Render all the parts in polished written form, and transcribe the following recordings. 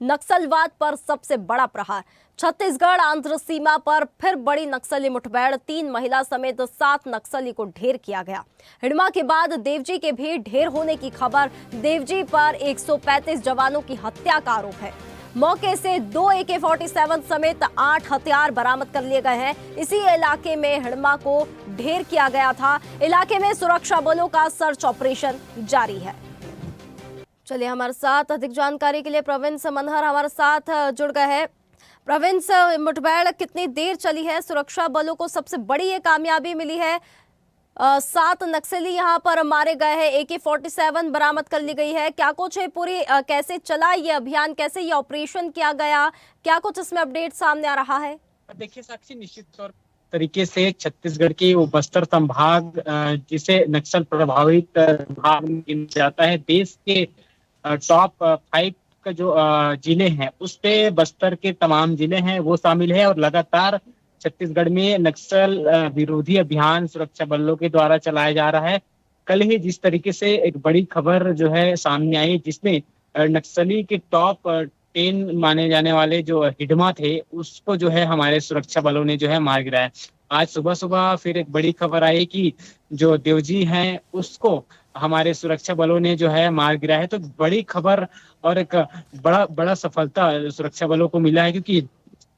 नक्सलवाद पर सबसे बड़ा प्रहार। छत्तीसगढ़ आंध्र सीमा पर फिर बड़ी नक्सली मुठभेड़, 3 महिला समेत 7 नक्सली को ढेर किया गया। हिडमा के बाद देवजी के भी ढेर होने की खबर। देवजी पर 135 जवानों की हत्या का आरोप है। मौके से 2 AK-47 समेत 8 हथियार बरामद कर लिए गए हैं। इसी इलाके में हिडमा को ढेर किया गया था। इलाके में सुरक्षा बलों का सर्च ऑपरेशन जारी है। चलिए, हमारे साथ अधिक जानकारी के लिए प्रवीण मनहर हमारे साथ जुड़ गए हैं। प्रवीण, मुठभेड़ कितनी देर चली है? सुरक्षा बलों को सबसे बड़ी ये कामयाबी मिली है। 7 नक्सली यहाँ पर मारे गए हैं, AK-47 बरामद कर ली गई है। क्या कुछ है पूरी कैसे चला ये अभियान, कैसे ये ऑपरेशन किया गया, क्या कुछ इसमें अपडेट सामने आ रहा है? देखिए साक्षी, निश्चित तौर तरीके से छत्तीसगढ़ के वो बस्तर संभाग, जिसे नक्सल प्रभावित भाग गिना जाता है, देश के टॉप 5 का जो जिले हैं उस पे बस्तर के तमाम जिले हैं वो शामिल है। और लगातार छत्तीसगढ़ में नक्सल विरोधी अभियान सुरक्षा बलों के द्वारा चलाया जा रहा है। कल ही जिस तरीके से एक बड़ी खबर जो है सामने आई, जिसमें नक्सली के टॉप 10 माने जाने वाले जो हिडमा थे उसको जो है हमारे सुरक्षा बलों ने जो है मार गिराया। आज सुबह सुबह फिर एक बड़ी खबर आई कि जो देवजी हैं उसको हमारे सुरक्षा बलों ने जो है मार गिराया है। तो बड़ी खबर और एक बड़ा बड़ा सफलता सुरक्षा बलों को मिला है, क्योंकि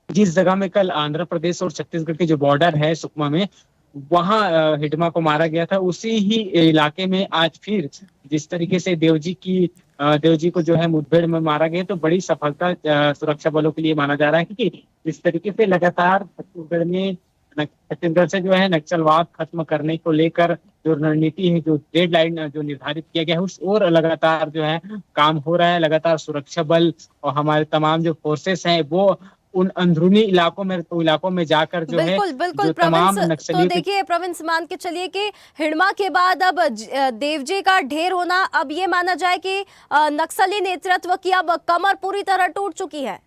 जिस जगह में कल आंध्र प्रदेश और छत्तीसगढ़ के जो बॉर्डर है सुकमा में, वहां हिडमा को मारा गया था, उसी ही इलाके में आज फिर जिस तरीके से देवजी को जो है मुठभेड़ में मारा गया, तो बड़ी सफलता सुरक्षा बलों के लिए माना जा रहा है। क्योंकि इस तरीके से लगातार छत्तीसगढ़ से जो है नक्सलवाद खत्म करने को लेकर जो रणनीति है, जो डेडलाइन जो निर्धारित किया गया है, उस और लगातार जो है काम हो रहा है। लगातार सुरक्षा बल और हमारे तमाम जो फोर्सेस हैं वो उन अंदरूनी इलाकों में जाकर जो है बिल्कुल बिल्कुल जो प्रवीण, तमाम तो नक्सलियों देखिए प्रवीण, मान के चलिए कि हिडमा के बाद अब देवजी का ढेर होना, अब ये माना जाए कि नक्सली नेतृत्व की अब कमर पूरी तरह टूट चुकी है।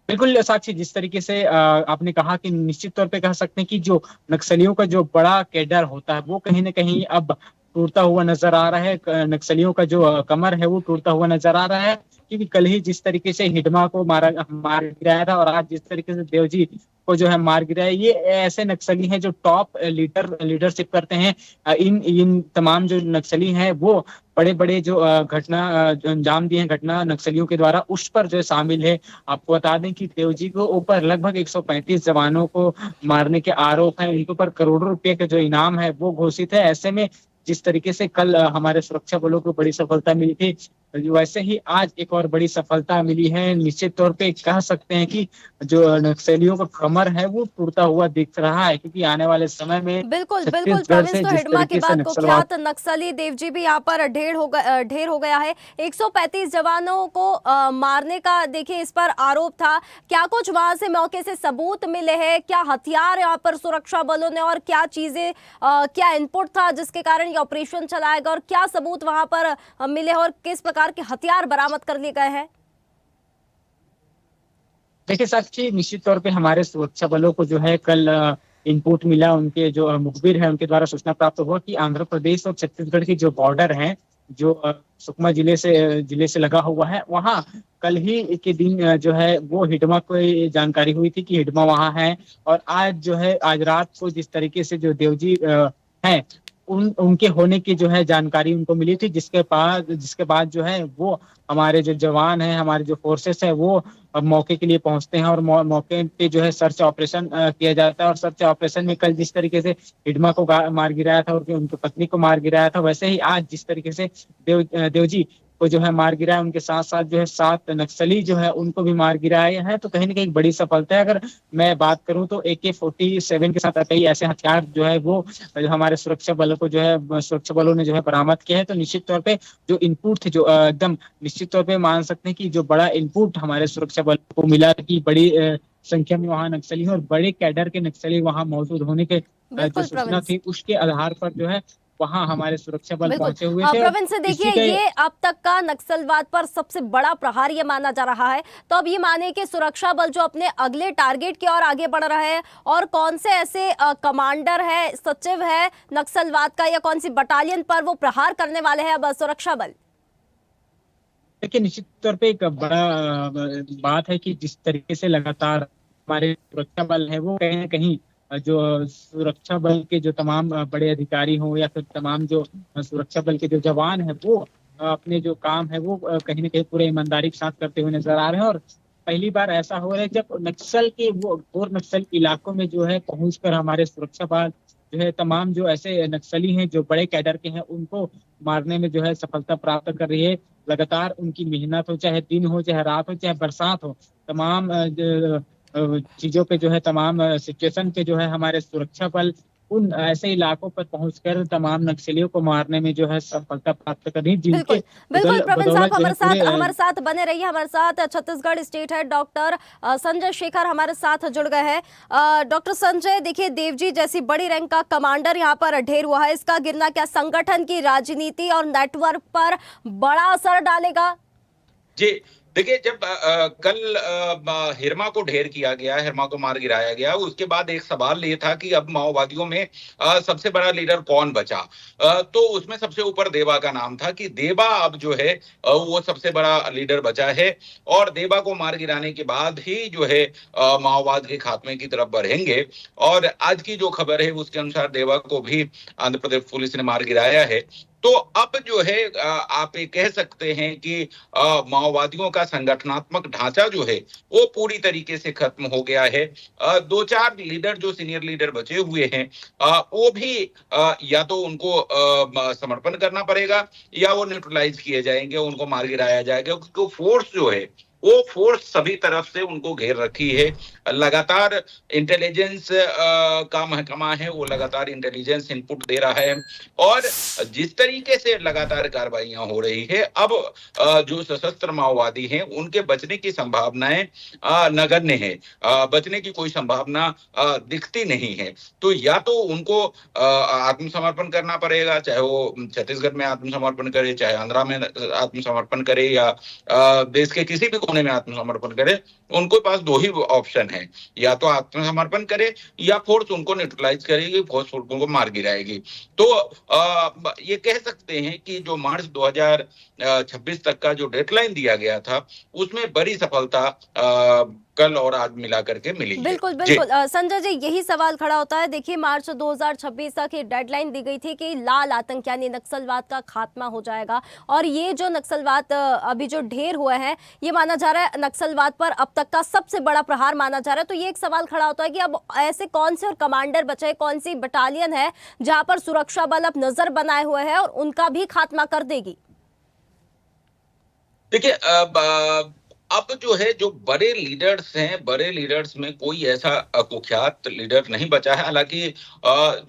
बिल्कुल साक्षी, जिस तरीके से आपने कहा कि निश्चित तौर पे कह सकते हैं कि जो नक्सलियों का जो बड़ा कैडर होता है वो कहीं ना कहीं अब टूटता हुआ नजर आ रहा है। नक्सलियों का जो कमर है वो टूटता हुआ नजर आ रहा है, क्योंकि कल ही जिस तरीके से हिडमा को मार गिराया था और आज जिस तरीके से देवजी को जो है मार गिराया, ये ऐसे नक्सली हैं जो टॉप लीडरशिप करते हैं। इन तमाम जो नक्सली हैं वो बड़े बड़े जो घटना जो अंजाम दिए हैं घटना नक्सलियों के द्वारा, उस पर जो शामिल है। आपको बता दें कि देवजी को ऊपर लगभग 135 जवानों को मारने के आरोप हैं। उनके ऊपर करोड़ों रुपए का जो इनाम है वो घोषित है। ऐसे में जिस तरीके से कल हमारे सुरक्षा बलों को बड़ी सफलता मिली थी, वैसे ही आज एक और बड़ी सफलता मिली है। निश्चित तौर पे कह सकते हैं कि जो नक्सलियों का कमर है वो टूटता हुआ दिख रहा है, क्योंकि आने वाले समय में बिल्कुल बिल्कुल छत्तीसगढ़ प्रवीण, से तो जिस हिडमा के तरीके से बाद नक्सलवाद कुख्यात नक्सली देवजी भी यहाँ पर ढेर हो गया है। 135 जवानों को मारने का देखिए इस पर आरोप था। क्या कुछ वहां से मौके से सबूत मिले हैं? क्या हथियार यहाँ पर सुरक्षा बलों ने और क्या चीजें क्या इनपुट था जिसके कारण ये ऑपरेशन चलाया गया, और क्या सबूत वहां पर मिले और किस प्रकार के हथियार बरामद कर लिए गए हैं? देखिए साक्षी, निश्चित तौर पे हमारे सुरक्षा बलों को जो है कल इनपुट मिला। उनके जो मुखबिर है उनके द्वारा सूचना प्राप्त हुआ कि आंध्र प्रदेश और छत्तीसगढ़ की जो बॉर्डर है, जो सुकमा जिले से लगा हुआ है, वहाँ कल ही के दिन जो है वो हिडमा को ये जानकारी हुई थी कि हिडमा वहाँ है। और आज जो है आज रात को जिस तरीके से जो देवजी हैं उनके होने की जो है जानकारी उनको मिली थी, जिसके बाद जो है वो हमारे जो जवान हैं, हमारे जो फोर्सेस है वो अब मौके के लिए पहुंचते हैं और मौके पे जो है सर्च ऑपरेशन किया जाता है। और सर्च ऑपरेशन में कल जिस तरीके से हिडमा को मार गिराया था और उनकी पत्नी को मार गिराया था, वैसे ही आज जिस तरीके से देवजी को जो है मार गिराया, उनके साथ साथ जो है 7 नक्सली जो है उनको भी मार गिराया है। तो कहीं ना कहीं बड़ी सफलता है। अगर मैं बात करूं तो AK-47 के साथ कई ऐसे हथियार जो है वो हमारे सुरक्षा बलों को जो है सुरक्षा बलों ने जो है बरामद किया है। तो निश्चित तौर पे जो इनपुट थे जो एकदम निश्चित तौर पे मान सकते हैं कि जो बड़ा इनपुट हमारे सुरक्षा बलों को मिला कि बड़ी संख्या में वहाँ नक्सली हैं और बड़े कैडर के नक्सली वहाँ मौजूद होने के जो बिल्कुल सूचना प्रवीण, थी, उसके आधार पर जो है वहाँ हमारे सुरक्षा बल बिल्कुल पहुंचे हुए थे। और प्रवीण से इसी देखिए के ये अब तक का नक्सलवाद पर सबसे बड़ा प्रहार ये माना जा रहा है। तो अब ये माने कि सुरक्षा बल जो अपने अगले टारगेट की ओर आगे बढ़ रहा है, और कौन से ऐसे कमांडर है, सचिव है नक्सलवाद का, या कौन सी बटालियन पर वो प्रहार करने वाले हैं अब सुरक्षा बल? देखिए, निश्चित तौर पे एक बड़ा बात है कि जिस तरीके से लगातार हमारे सुरक्षा बल है वो कहीं ना कहीं जो सुरक्षा बल के जो तमाम बड़े अधिकारी हों या फिर तमाम जो सुरक्षा बल के जो जवान हैं वो अपने जो काम है वो कहीं ना कहीं पूरे ईमानदारी के साथ करते हुए नजर आ रहे हैं। और पहली बार ऐसा हो रहा है जब नक्सल के वो घोर नक्सल इलाकों में जो है पहुंचकर हमारे सुरक्षा बल जो है तमाम जो ऐसे नक्सली हैं जो बड़े कैडर के हैं उनको मारने में जो है सफलता प्राप्त कर रही है। लगातार उनकी मेहनत हो, चाहे दिन हो, चाहे रात हो, चाहे बरसात हो, तमाम चीजों पे जो है तमाम सिचुएशन पे जो है हमारे सुरक्षा बल उन ऐसे इलाकों पर पहुंचकर तमाम नक्सलियों को मारने में जो है सफलता प्राप्त कर रही है, जिनके बिल्कुल बिल्कुल प्रवीण साहब, बदौलत जो है पूरे हमारे साथ बने रहिए। हमारे साथ Chhattisgarh state head doctor Sanjay Shekhar हमारे साथ जुड़ गए हैं। डॉक्टर संजय, देखिए देवजी जैसी बड़ी रैंक का कमांडर यहाँ पर ढेर हुआ है, इसका गिरना क्या संगठन की राजनीति और नेटवर्क पर बड़ा असर डालेगा? जी, देखिए, जब कल हिरमा को ढेर किया गया, हिरमा को मार गिराया गया, उसके बाद एक सवाल ये था कि अब माओवादियों में सबसे बड़ा लीडर कौन बचा। तो उसमें सबसे ऊपर देवा का नाम था कि देवा अब जो है वो सबसे बड़ा लीडर बचा है और देवा को मार गिराने के बाद ही जो है माओवाद के खात्मे की तरफ बढ़ेंगे। और आज की जो खबर है उसके अनुसार देवा को भी आंध्र प्रदेश पुलिस ने मार गिराया है। तो अब जो है आप ये कह सकते हैं कि माओवादियों का संगठनात्मक ढांचा जो है वो पूरी तरीके से खत्म हो गया है। दो चार लीडर जो सीनियर लीडर बचे हुए हैं वो भी या तो उनको समर्पण करना पड़ेगा या वो न्यूट्रलाइज किए जाएंगे, उनको मार गिराया जाएगा, क्योंकि फोर्स जो है वो फोर्स सभी तरफ से उनको घेर रखी है। लगातार इंटेलिजेंस का महकमा है, वो लगातार इंटेलिजेंस इनपुट दे रहा है और जिस तरीके से लगातार कार्रवाइयां हो रही है, अब जो सशस्त्र माओवादी हैं उनके बचने की संभावनाएं नगण्य है। बचने की कोई संभावना दिखती नहीं है। तो या तो उनको आत्मसमर्पण करना पड़ेगा, चाहे वो छत्तीसगढ़ में आत्मसमर्पण करे, चाहे आंध्रा में आत्मसमर्पण करे या देश के किसी भी कोने में आत्मसमर्पण करे। उनके पास दो ही ऑप्शन है, या तो आत्मसमर्पण करे या फोर्स उनको न्यूट्रलाइज करेगी, फोर्स उनको मार गिराएगी। तो ये कह सकते हैं कि जो मार्च 2026 तक का जो डेडलाइन दिया गया था उसमें बड़ी सफलता कल और आज मिला करके मिली है। बिल्कुल बिल्कुल संजय जी, यही सवाल खड़ा होता है। देखिए मार्च 2026 तक ये डेडलाइन दी गई थी कि लाल आतंक यानी नक्सलवाद का खात्मा हो जाएगा और ये जो नक्सलवाद अभी जो ढेर हुआ है ये माना जा रहा है नक्सलवाद पर अब तक का सबसे बड़ा प्रहार माना जा रहा है। तो ये एक सवाल खड़ा होता है कि अब ऐसे कौन से और कमांडर बचे, कौन सी बटालियन है जहां पर सुरक्षा बल अब नजर बनाए हुए है और उनका भी खात्मा कर देगी? देखिए, अब जो है जो बड़े लीडर्स हैं, बड़े लीडर्स में कोई ऐसा कुख्यात लीडर नहीं बचा है। हालांकि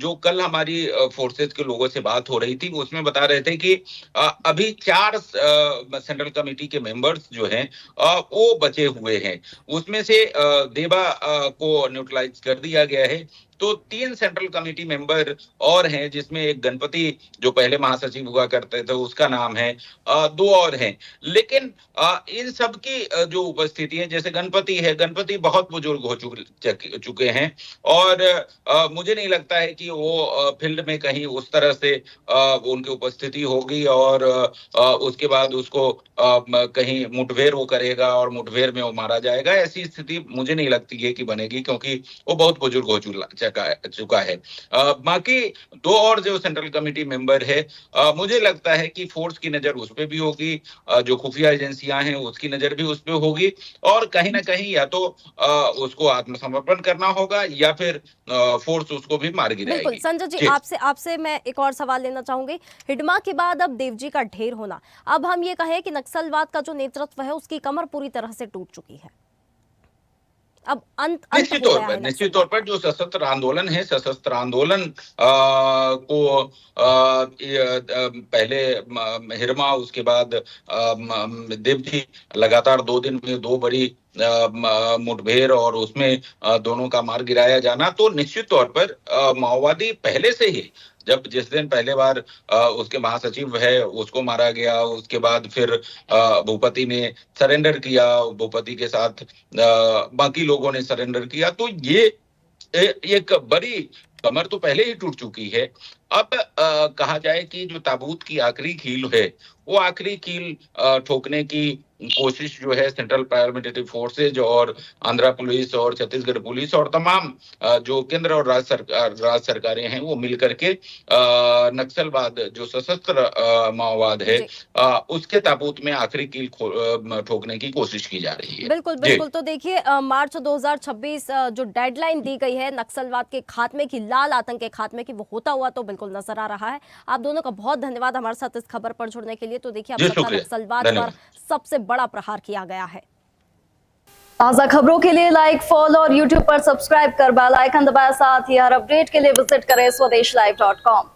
जो कल हमारी फोर्सेस के लोगों से बात हो रही थी उसमें बता रहे थे कि अभी 4 सेंट्रल कमेटी के मेंबर्स जो हैं वो बचे हुए हैं। उसमें से देवा को न्यूट्रलाइज कर दिया गया है। तो 3 सेंट्रल कमेटी मेंबर और हैं, जिसमें एक गणपति जो पहले महासचिव हुआ करते थे उसका नाम है, 2 और हैं। लेकिन इन सब की जो उपस्थिति है, जैसे गणपति है, गणपति बहुत बुजुर्ग हो चुके हैं और मुझे नहीं लगता है कि वो फील्ड में कहीं उस तरह से उनकी उपस्थिति होगी और उसके बाद उसको कहीं मुठभेड़ वो करेगा और मुठभेड़ में वो मारा जाएगा। ऐसी स्थिति मुझे नहीं लगती है कि बनेगी, क्योंकि वो बहुत बुजुर्ग हो चुका है। बाकी 2 और जो सेंट्रल कमेटी मेंबर है, मुझे लगता है कि फोर्स की नजर उस पे भी होगी, जो खुफिया एजेंसियां हैं उसकी नजर भी उस पे होगी और कहीं ना कहीं या तो उसको आत्मसमर्पण करना होगा या फिर फोर्स उसको भी मार गिराएगी। बिल्कुल संजय जी, आपसे मैं एक और सवाल लेना चाहूंगी। हिडमा के बाद अब देवजी का ढेर होना, अब हम ये कहें कि नक्सलवाद का जो नेतृत्व है उसकी कमर पूरी तरह से टूट चुकी है, अब अंत निश्चित तौर पर जो सशस्त्र आंदोलन है, सशस्त्र आंदोलन को पहले हिरमा, उसके बाद देवजी, लगातार 2 दिन में 2 बड़ी मुठभेड़ और उसमें दोनों का मार गिराया जाना, तो निश्चित तौर पर माओवादी पहले से ही, जब जिस दिन पहले बार उसके महासचिव है उसको मारा गया, उसके बाद फिर भूपति ने सरेंडर किया, भूपति के साथ बाकी लोगों ने सरेंडर किया, तो ये एक बड़ी कमर तो पहले ही टूट चुकी है। अब कहा जाए कि जो ताबूत की आखिरी कील है वो आखिरी कील ठोकने की कोशिश जो है सेंट्रल पैरामिलिट्री फोर्सेज और आंध्र पुलिस और छत्तीसगढ़ पुलिस और तमाम जो केंद्र और राज्य सरकारें हैं वो मिलकर के नक्सलवाद जो सशस्त्र माओवाद है जी। उसके ताबूत में आखिरी कील ठोकने की कोशिश की जा रही है। बिल्कुल जी। बिल्कुल। तो देखिए मार्च 2026 जो डेडलाइन दी गई है नक्सलवाद के खात्मे की, लाल आतंक के खात्मे की, वो होता हुआ तो बिल्कुल नजर आ रहा है। आप दोनों का बहुत धन्यवाद हमारे साथ इस खबर पर जुड़ने के लिए। तो देखिए अब जी तक का शुक्रिया, नक्सलवाद पर धन्यवाद। सबसे बड़ा प्रहार किया गया है। ताजा खबरों के लिए लाइक, फॉलो और यूट्यूब पर सब्सक्राइब कर बेल आइकन दबाएं। साथ ही हर अपडेट के लिए विजिट करें स्वदेशलाइव.com।